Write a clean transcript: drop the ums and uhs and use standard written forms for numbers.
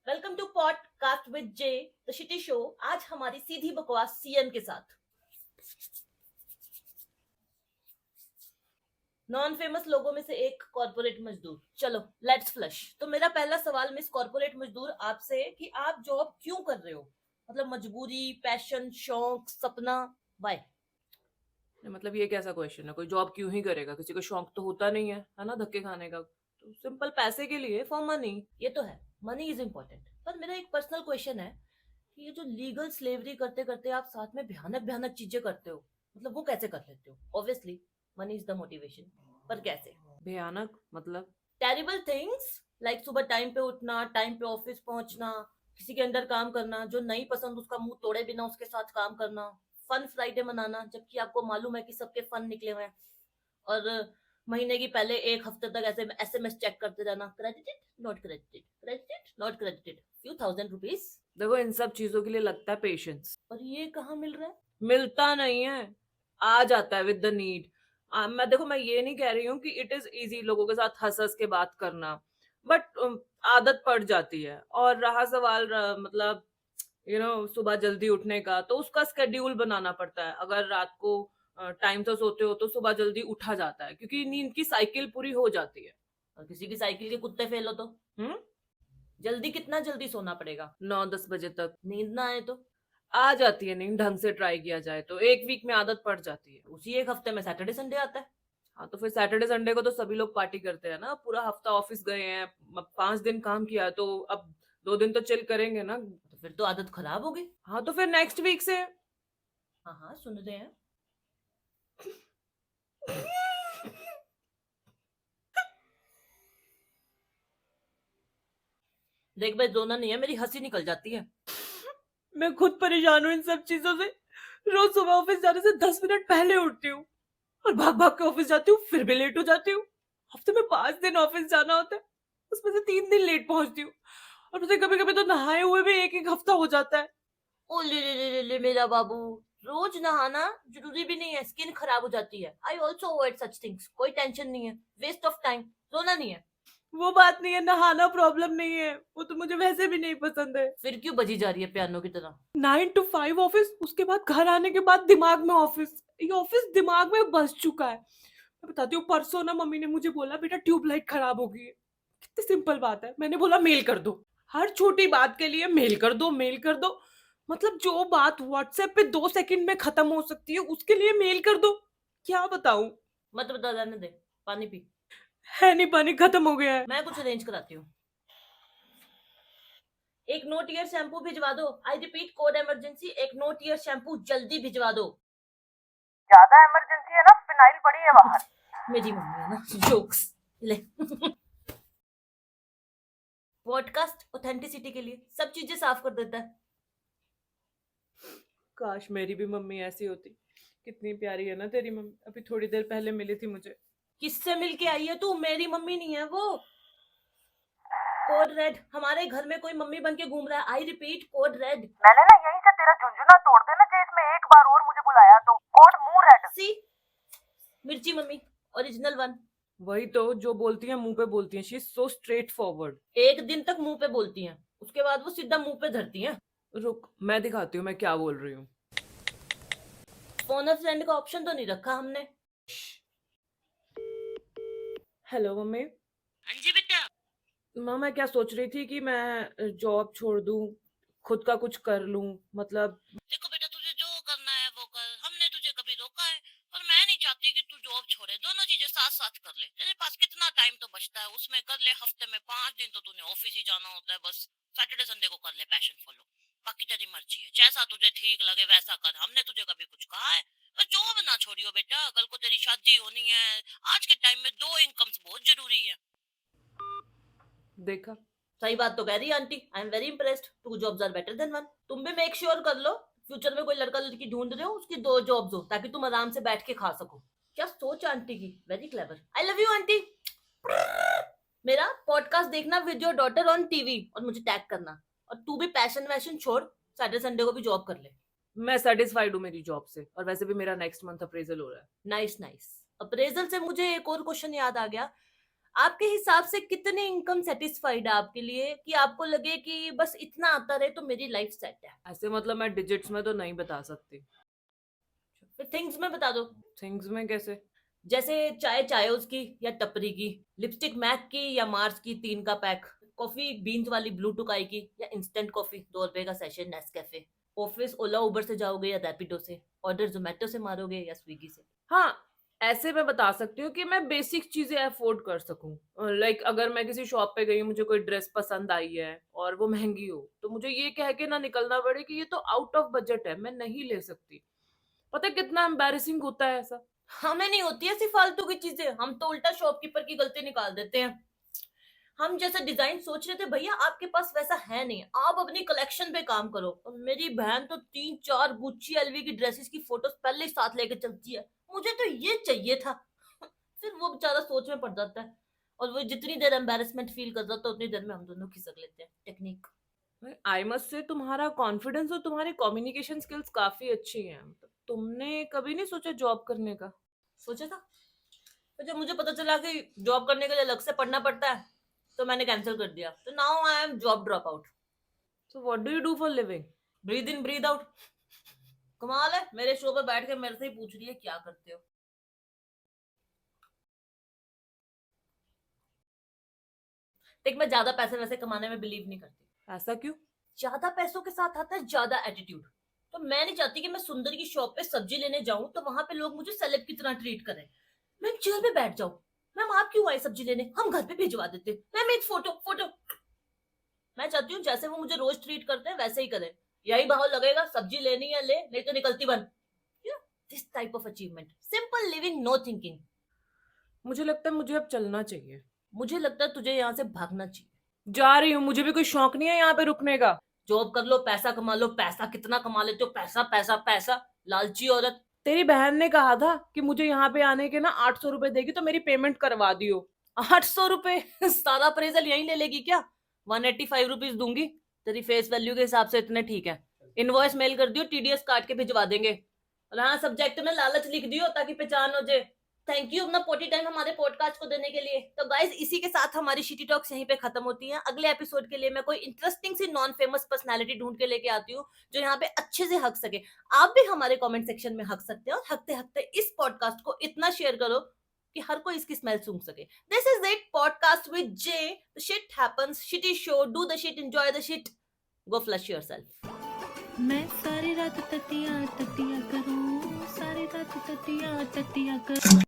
Welcome to podcast with J the shitty show. आज हमारी सीधी बकवास सीएम के साथ। नॉन फेमस लोगों में से एक कॉर्पोरेट मजदूर। चलो लेट्स फ्लश। तो मेरा पहला सवाल मिस कॉर्पोरेट मजदूर आपसे है कि आप जॉब क्यों कर रहे हो? मतलब मजबूरी, पैशन, शौक, सपना, वाई? मतलब ये कैसा क्वेश्चन है? कोई जॉब क्यों ही करेगा? किसी को शौक तो होता नहीं है ना, धक्के खाने का। तो सिंपल पैसे के लिए, फॉर मनी। ये तो है, मनी इज इम्पोर्टेंट। पर मेरा एक पर्सनल क्वेश्चन है कि ये जो लीगल स्लेवरी करते करते आप साथ में भयानक भयानक चीजें करते हो, मतलब वो कैसे कर लेते हो? Obviously money is the motivation, पर कैसे? भयानक मतलब? टेरिबल थिंग्स, लाइक सुबह टाइम पे उठना, टाइम पे ऑफिस पहुंचना, किसी के अंडर काम करना, जो नहीं पसंद उसका मुंह तोड़े बिना उसके साथ काम करना, फन फ्राइडे मनाना जबकि आपको मालूम है कि सबके फन निकले हुए हैं, और महीने की पहले एक हफ्ते तक ऐसे एसएमएस चेक करते रहना, credited not credited, credited not credited, few thousand rupees. देखो, इन सब चीजों के लिए लगता है पेशेंस। और ये कहाँ मिल रहा है? मिलता नहीं है, आ जाता है विद द नीड। मैं ये नहीं कह रही हूँ कि इट इज इजी लोगों के साथ हंस हंस के बात करना, बट आदत पड़ जाती है। और रहा सवाल मतलब सुबह जल्दी उठने का, तो उसका स्केड्यूल बनाना पड़ता है। अगर रात को टाइम से सोते हो तो सुबह जल्दी उठा जाता है, क्योंकि नींद की साइकिल पूरी हो जाती है। और किसी की साइकिल के कुत्ते फेल हो तो हम्म। जल्दी, कितना जल्दी सोना पड़ेगा? 9-10 बजे तक नींद ना आए तो? आ जाती है नींद, ढंग से ट्राई किया जाए तो 1 वीक में आदत पड़ जाती है। उसी एक हफ्ते में सैटरडे संडे आता है। हाँ, तो फिर सैटरडे संडे को तो सभी लोग पार्टी करते हैं ना। पूरा हफ्ता ऑफिस गए हैं, 5 दिन काम किया है, तो अब 2 दिन तो चिल करेंगे ना। तो फिर तो आदत खराब होगी। हाँ, तो फिर नेक्स्ट वीक से। हाँ हाँ, सुन रहे हैं। देख भाई, रोना नहीं है, मेरी हंसी निकल जाती है। मैं खुद परेशान हूँ इन सब चीजों से। रोज सुबह ऑफिस जाने से 10 मिनट पहले उठती हूँ, और भाग भाग के ऑफिस जाती हूँ, फिर भी लेट हो जाती हूँ। हफ्ते में 5 दिन ऑफिस जाना होता है, उसमें से 3 दिन लेट पहुंचती हूँ। और मुझे कभी कभी तो नहाए हुए भी एक एक हफ्ता हो जाता है। ओ ले मेरा बाबू, रोज नहाना जरूरी भी नहीं है, स्किन खराब हो जाती है। I also avoid such things, कोई टेंशन नहीं है, वेस्ट ऑफ टाइम, रोना नहीं है। वो बात नहीं है, नहाना प्रॉब्लम नहीं है, वो तो मुझे वैसे भी नहीं पसंद है। फिर क्यों बजी जा रही है पियानो की तरह? 9 to 5 ऑफिस, उसके बाद घर आने के बाद दिमाग में ऑफिस। ये ऑफिस दिमाग में बस चुका है। मैं बताती हूँ, परसों ना मम्मी ने मुझे बोला, बेटा ट्यूबलाइट खराब हो गई है। कितनी सिंपल बात है, मैंने बोला मेल कर दो। हर छोटी बात के लिए मेल कर दो, मेल कर दो। मतलब जो बात व्हाट्सएप पे 2 सेकंड में खत्म हो सकती है, उसके लिए मेल कर दो। क्या बताऊं? मत बता, जाने दे, पानी पी। है नहीं, पानी खत्म हो गया है। मैं कुछ अरेंज कराती हूँ। एक नो टीयर शैम्पू भिजवा दो। आई रिपीट, कोड इमरजेंसी, एक नो टीयर शैम्पू जल्दी भिजवा दो। ज्यादा इमरजेंसी है ना, फिनाइल पड़ी है बाहर। मेरी मम्मी है ना, जोक्स। ले। पॉडकास्ट ऑथेंटिसिटी के लिए सब चीजें साफ कर देता है। काश मेरी भी मम्मी ऐसी होती। कितनी प्यारी है ना तेरी मम्मी, अभी थोड़ी देर पहले मिली थी मुझे। किससे मिलके आई है तू? मेरी मम्मी नहीं है वो। कोड रेड, हमारे घर में कोई मम्मी बन के घूम रहा है। I repeat, code red. मैंने ना यहीं से तेरा झुंझुना तोड़ देना चाहिए, इसमें एक बार और मुझे बुलाया तो कोड मुंह रेड। सी, मिर्ची मम्मी, ओरिजिनल वन। वही तो, जो बोलती है मुंह पे बोलती है। She is so straight forward. एक दिन तक मुंह पे बोलती हैं, उसके बाद वो सीधा मुंह पे धरती हैं। रुक, मैं दिखाती हूँ मैं क्या बोल रही हूँ। फोन अ फ्रेंड का ऑप्शन तो नहीं रखा हमने। Hello mummy. हाँ जी बेटा। माँ, मैं क्या सोच रही थी कि मैं जॉब छोड़ दूँ, खुद का कुछ कर लूँ। मतलब देखो बेटा, तुझे जो करना है वो कर, हमने तुझे कभी रोका है? पर मैं नहीं चाहती कि तू जॉब छोड़े, दोनों चीजें साथ साथ कर ले। तेरे पास कितना टाइम तो बचता है, उसमें कर ले। हफ्ते में 5 दिन तो तूने ऑफिस ही जाना होता है, बस सैटरडे संडे को कर ले पैशन फॉलो। बाकी तेरी मर्जी है, जैसा तुझे ठीक लगे वैसा कर। हमने तुझे कभी कुछ कहा है? पर जॉब ना छोड़ियो बेटा, कल को तेरी शादी होनी है। आज के टाइम में दो इनकम्स बहुत जरूरी है। देखा। सही बात तो कह रही है aunty. I am very impressed. Two jobs are better than one. तुम भी मेक श्योर कर लो, फ्यूचर में कोई लड़का लड़की ढूंढ रहे हो, उसकी 2 जॉब्स हो, ताकि तुम आराम से बैठ के खा सको। क्या सोच आंटी की, very clever. I love you aunty. मेरा पॉडकास्ट देखना with your daughter on TV और मुझे टैग करना। और तू भी पैशन वैशन छोड़, सैटरडे संडे को भी जॉब कर ले। मैं सेटिस्फाइड हूँ मेरी जॉब से, और वैसे भी मेरा नेक्स्ट मंथ अप्रेजल हो रहा है। Nice nice. अप्रेजल से मुझे एक और क्वेश्चन याद आ गया। आपके हिसाब से कितनी इनकम सेटिस्फाइड है आपके लिए कि आपको लगे कि बस इतना आता रहे तो मेरी लाइफ सेट है? ऐसे मतलब मैं डिजिट्स में तो नहीं बता सकती। फिर थिंग्स में बता दो। थिंग्स में कैसे? जैसे चाय चायोस की या टपरी की, लिपस्टिक मैक की या मार्स की 3 का पैक, कॉफी बीन्स वाली ब्लू टोकाई की या इंस्टेंट कॉफी 2 रुपए का सेशन नेस्कैफे, ऑफिस ओला उबर से जाओगे या रैपिडो से, ऑर्डर जोमेटो से मारोगे या स्विगी से? हाँ, ऐसे मैं बता सकती हूँ कि मैं बेसिक चीजें अफोर्ड कर सकूं। लाइक अगर मैं किसी शॉप पे गई हूँ, मुझे कोई ड्रेस पसंद आई है और वो महंगी हो, तो मुझे ये कह के ना निकलना पड़े कि ये तो आउट ऑफ बजट है, मैं नहीं ले सकती। पता है कितना एम्बैरेसिंग होता है ऐसा। हमें नहीं होती ऐसी फालतू की चीजें, हम तो उल्टा शॉपकीपर की गलती निकाल देते हैं। हम जैसा डिजाइन सोच रहे थे भैया आपके पास वैसा है नहीं, आप अपनी कलेक्शन पे काम करो। और मेरी बहन तो 3-4 गुच्ची एलवी की ड्रेसेस की फोटोज पहले ही साथ लेके चलती है, मुझे तो ये चाहिए था। फिर वो बेचारा सोच में पड़ जाता है और वो जितनी देर एम्बेरसमेंट फील कर जाता है उतनी देर में हम दोनों खिसक लेते हैं। टेक्निक। आई मस्ट से तुम्हारा कॉन्फिडेंस और तुम्हारी कम्युनिकेशन स्किल्स काफी अच्छी हैं। मतलब तुमने कभी नहीं सोचा जॉब करने का? सोचा था, तो जब मुझे पता चला कि जॉब करने के लिए अलग से पढ़ना पड़ता है तो मैंने कैंसिल कर दिया। तो now I am job drop out. So what do you do for living? Breathe in breathe out. कमाल है, मेरे शो पे बैठ के मेरे से ही पूछ रही है क्या करते हो। देख, मैं ज्यादा पैसे वैसे कमाने में बिलीव नहीं करती। ऐसा क्यों? ज्यादा पैसों के साथ आता है ज्यादा एटीट्यूड। तो मैं नहीं चाहती कि मैं सुंदर की शॉप पे सब्जी लेने जाऊं तो वहां पे लोग मुझे सेलेब की तरह ट्रीट करें। मैं चेयर पे बैठ जाऊं, मैम आप क्यों आए सब्जी लेने, हम घर पे भिजवा देते, मैम एक फोटो फोटो। मैं चाहती हूँ जैसे वो मुझे रोज ट्रीट करते हैं वैसे ही करें। यही भाव लगेगा, सब्जी लेनी है ले, नहीं तो निकलती बन। This type of achievement, simple living, no thinking. मुझे लगता है मुझे अब चलना चाहिए। मुझे लगता है तुझे यहाँ से भागना चाहिए। जा रही हूँ, मुझे भी कोई शौक नहीं है यहाँ पे रुकने का। जॉब कर लो, पैसा कमा लो। पैसा कितना कमा लेते हो? पैसा पैसा पैसा, लालची औरत। तेरी बहन ने कहा था कि मुझे यहाँ पे आने के ना 800 रुपए देगी तो मेरी पेमेंट करवा दियो। 800 रुपए? सारा अप्रेजल यहीं ले लेगी क्या? 185 रुपीज दूंगी, तेरी फेस वैल्यू के हिसाब से इतने ठीक है। इनवॉइस मेल कर दियो, टीडीएस काट के भिजवा देंगे। और हाँ, सब्जेक्ट में लालच लिख दियो ताकि पहचान हो जाए। थैंक यू अपना पोटी टाइम हमारे पॉडकास्ट को देने के लिए। तो गाइज, इसी के साथ हमारी शिटी टॉक्स यहीं पे खत्म होती हैं। अगले एपिसोड के लिए मैं कोई इंटरेस्टिंग सी नॉन फेमस पर्सनालिटी ढूंढ के लेके आती हूँ जो यहाँ पे अच्छे से हक सके। आप भी हमारे कमेंट सेक्शन में हक सकते हैं और हकते हकते इस पॉडकास्ट को इतना शेयर करो कि हर कोई इसकी स्मेल सूंघ सके। This is it, podcast with Jay. The shit happens, shitty show, do the shit, enjoy the shit, go flush yourself. मैं सारी रात ततिया ततिया करूं, सारी रात ततिया ततिया करूं।